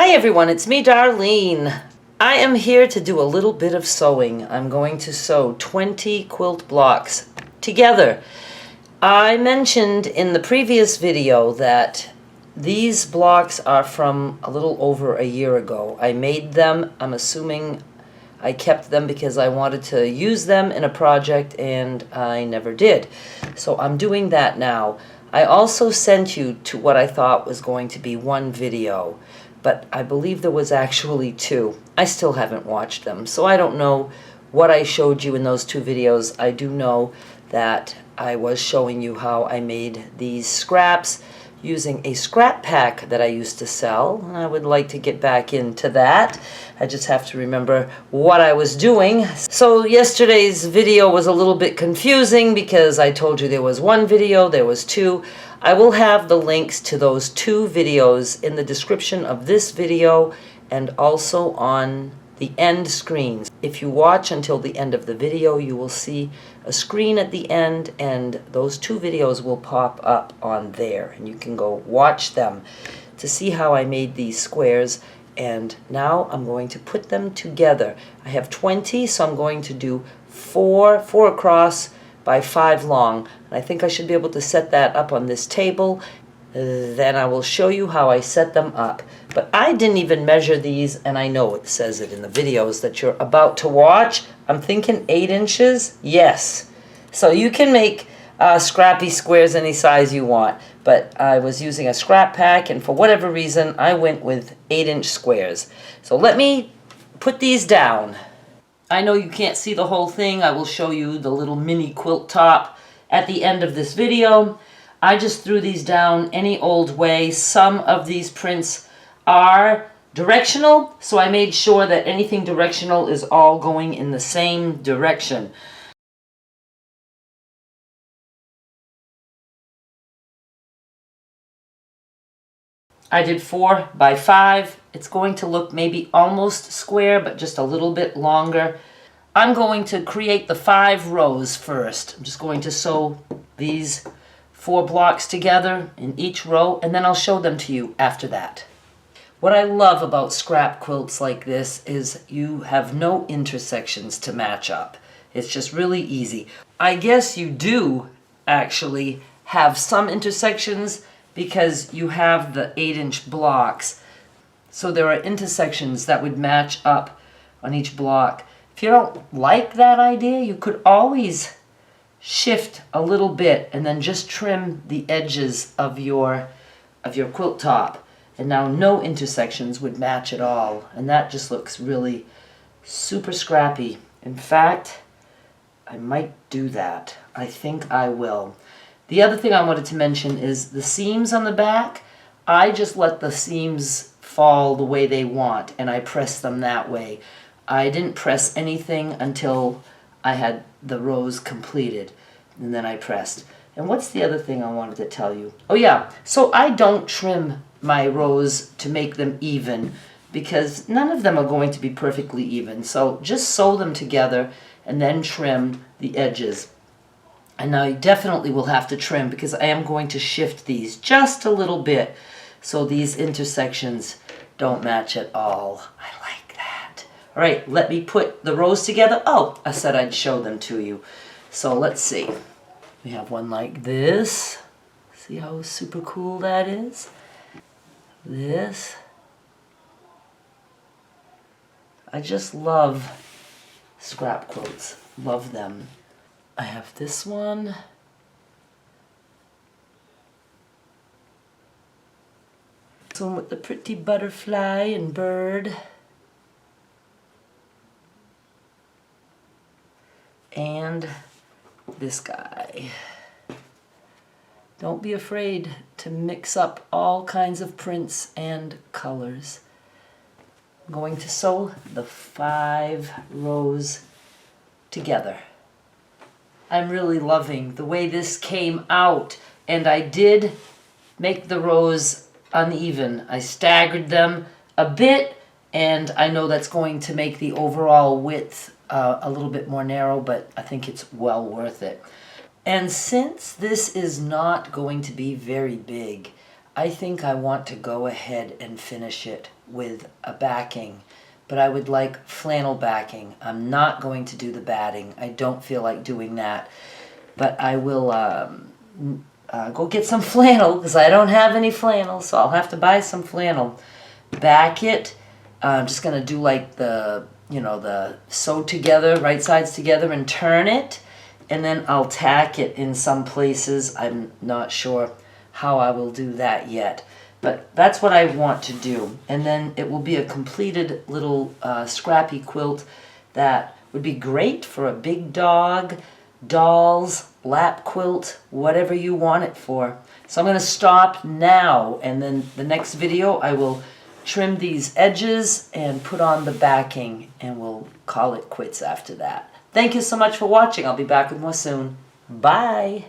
Hi everyone, it's me, Darlene. I am here to do a little bit of sewing. I'm going to sew 20 quilt blocks together. I mentioned in the previous video that these blocks are from a little over a year ago. I made them. I'm assuming I kept them because I wanted to use them in a project and I never did. So I'm doing that now. I also sent you to what I thought was going to be one video, but I believe there was actually two. I still haven't watched them, so I don't know what I showed you in those two videos. I do know that I was showing you how I made these scraps using a scrap pack that I used to sell. I would like to get back into that. I just have to remember what I was doing. So yesterday's video was a little bit confusing because I told you there was one video, there was two. I will have the links to those two videos in the description of this video and also on the end screens. If you watch until the end of the video, you will see a screen at the end and those two videos will pop up on there and you can go watch them to see how I made these squares. And now I'm going to put them together. I have 20, so I'm going to do four across by 5 long. And I think I should be able to set that up on this table. Then I will show you how I set them up. But I didn't even measure these, and I know it says it in the videos that you're about to watch. I'm thinking 8 inches. Yes. So you can make scrappy squares any size you want. But I was using a scrap pack, and for whatever reason, I went with 8-inch squares. So let me put these down. I know you can't see the whole thing. I will show you the little mini quilt top at the end of this video. I just threw these down any old way. Some of these prints are directional, so I made sure that anything directional is all going in the same direction. I did 4 by 5. It's going to look maybe almost square, but just a little bit longer. I'm going to create the 5 rows first. I'm just going to sew these 4 blocks together in each row, and then I'll show them to you after that. What I love about scrap quilts like this is you have no intersections to match up. It's just really easy. I guess you do actually have some intersections because you have the 8-inch blocks. So there are intersections that would match up on each block. If you don't like that idea, you could always shift a little bit and then just trim the edges of your quilt top. And now no intersections would match at all. And that just looks really super scrappy. In fact, I might do that. I think I will. The other thing I wanted to mention is the seams on the back. I just let the seams fall the way they want and I press them that way. I didn't press anything until I had the rows completed, and then I pressed. And what's the other thing I wanted to tell you? Oh yeah, so I don't trim my rows to make them even because none of them are going to be perfectly even. So just sew them together and then trim the edges. And now you definitely will have to trim because I am going to shift these just a little bit so these intersections don't match at all. I like that. All right, let me put the rows together. Oh, I said I'd show them to you. So let's see. We have one like this. See how super cool that is? This. I just love scrap quilts. Love them. I have this one. This one with the pretty butterfly and bird. And this guy. Don't be afraid to mix up all kinds of prints and colors. I'm going to sew the 5 rows together. I'm really loving the way this came out, and I did make the rows uneven. I staggered them a bit, and I know that's going to make the overall width a little bit more narrow, but I think it's well worth it. And since this is not going to be very big, I think I want to go ahead and finish it with a backing, but I would like flannel backing. I'm not going to do the batting. I don't feel like doing that, but I will go get some flannel because I don't have any flannel, so I'll have to buy some flannel. Back it. I'm just going to do like the, the sew together, right sides together, and turn it, and then I'll tack it in some places. I'm not sure how I will do that yet, but that's what I want to do. And then it will be a completed little scrappy quilt that would be great for a big dog, dolls, lap quilt, whatever you want it for. So I'm going to stop now, and then the next video I will trim these edges and put on the backing, and we'll call it quits after that. Thank you so much for watching. I'll be back with more soon. Bye!